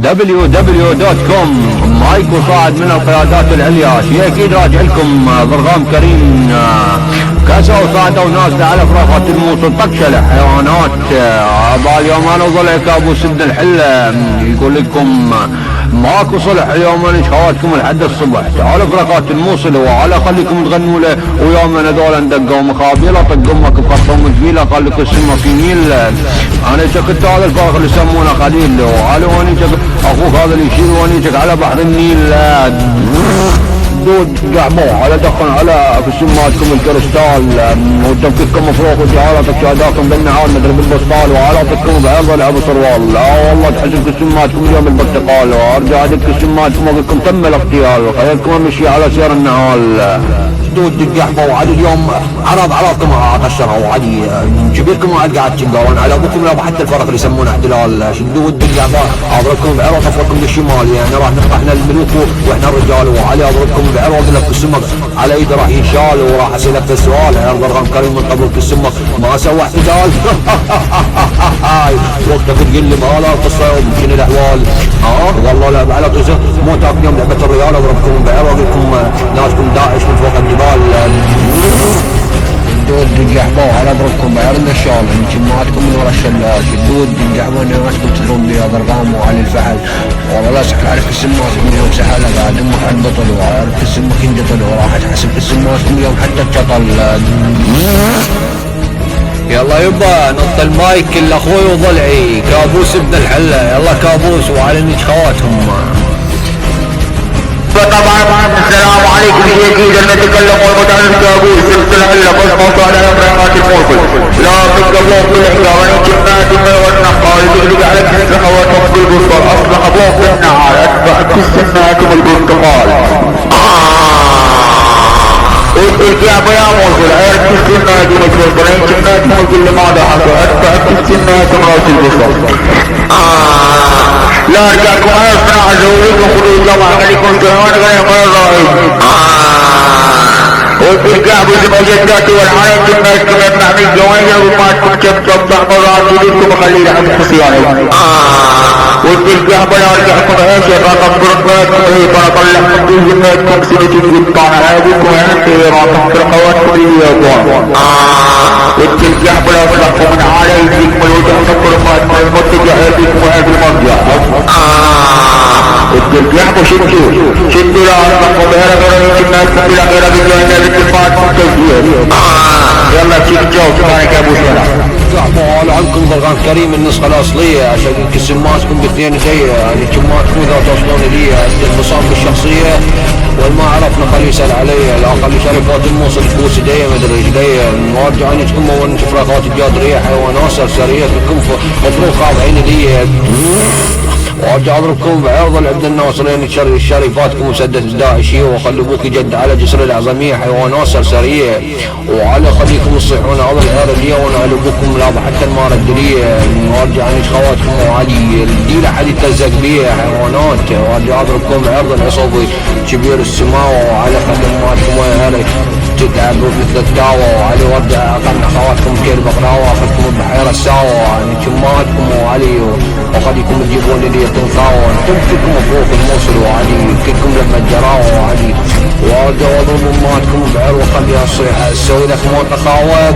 www.com. مايكو صاعد من القيادات العليا، شي اكيد راجع لكم ضرغام كريم. كسوا وصعدوا ناس على فراخات الموصل طقشله حيوانات. اليوم انا وضلع كابوس ابن الحله يقول لكم ماكو صلح اليوم، انا شهواتكم لحد الصبح. تعالوا فرقات الموصل وعلى خليكم تغنوا له، ويومنا هذول اندقوا مخابيله طق امك بخرطوم الفيله قال لك السما في نيل. انا شكت هذا الفرق اللي يسمونه خليل، وعلى واني اخوك هذا اللي يشيل واني على بحر النيل. دود قعموه على دخن على في سماتكم الكريستال وتفككم مفروخ وجعالتك شهداكم بالنهار نضرب البسطال وعلاقتكم بعرض العب صروال. لا والله تحسب سماتكم اليوم البرتقال، وارجع ادك سماتكم واقولكم تم الاغتيال خليكم امشي على سير النهال. دود القحبه وعلي اليوم عرضكم عطشره وعلي كبيركم وعلي قاعد تنقرون على ابوكم لا حتى الفرق اللي يسمونه احتلال. شدوا ود القحبه اضربكم بعرض افركم للشمال، يعني راح نطحنا الملوك واحنا الرجال، وعلي اضربكم بعرض لك السمك على ايده راح ينشال. وراح اسالك السؤال يا ضرغام كريم من قبلك السمك ما سوى احتلال؟ وقتك تقول لي ما لا قصه وشنو الاحوال؟ والله لا على طيسه مو تاكل يوم لعبه الريال اضربكم بعرض لكم ناسكم داعش من فوق الجبال. الدود القحبه على اضربكم بعرض الشال جماعتكم من ورا الشلاش. الدود القحبه ناسكم تدرون بها ضرغام وعلي الفحل. والله لا سحل عليك السماسكم اليوم سحله بعد امك عند بطل وعارف السمك ينقطل وراح تحسب السماسكم اليوم حتى الشطل. يلا يبا نط المايك الا اخوي وضلعي كابوس ابن الحله. يلا كابوس وعلى خواتهم. فطبعا السلام عليكم جديد نتكلم والمتعلم كابوس سلسله الا قصه على امرأة الموصل. لا تتقلق بالحجاره جنات والنقال تغلق عليك السنه وتفضي البصر اصبح ابوك النهار اتبعت السناتم البرتقال. قلت يا ابو يا موصل عرفت السنات المتوصلين جنات موصل لماذا حصل اتبعت السناتم راس البصر. لا ارجعكم اسمع ازوجكم وخذوا الجمع خليكم جهوان غير الرائد. والبرقع باسم الجدات والعالم جمعتكم يمنع من جوائز وماتكم كم بعض رسولكم خليل عن حصيانكم. والبرقع بلا ارجعكم ايش رقم برقاتكم هي فاطلعكم في جمعتكم سنة الوطان عابكم انتي راقم برقواتكم ليكم. والبرقع بلا ارجعكم من عليكم والوجه برقاتكم المتجه بكم وهذه المرجع. الجحب شدوا لا أرقم بهر غير الناس بلا غير بجوانا بالتفاق متجيه. يلا تشجعوا كمانك يا ابو سلام. زعموا عنكم ضرغام كريم النسخة الأصلية عشان كسماتكم باثنين شيء، يعني كماتكم إذا توصلون لي عند النصاب بالشخصية والما عرفنا خلي يسأل علي. لا خلي شركات الموصل فلوس ايديا مدري ايش ديا وارجع اني تكون مون فرقات الجادرية حيوانات سرسرية تكون مفروض خاضعين لي. وارجع اضربكم بعرض العبد الناصرين شريفاتكم مسدس الداعشية وخلوا ابوك يجد على جسر الاعظمية حيوانات سرسرية. وعلى خليكم تصيحون على العير اليوم على ابوكم لا حتى المار الدلية. وارجع اني خواتكم وعلي الديلة حد يتلزق بيها حيوانات. وارجع اضربكم بعرض العصبي كبير السماوة وعلى خلي مالكم وهالك تتعب مثل الدعوة. وعلي وارجع اقلنا خواتكم كير بقراوة اخذكم بحيرة الساوة يعني كماتكم وعلي وخليكم تجيبون لي تنخاوة انتم فيكم فوق الموصل وعلي فيكم لما الجراوة وعلي. وارجع واضرب اماتكم بعر وخليها الصيحة اسوي لك موت خاوة.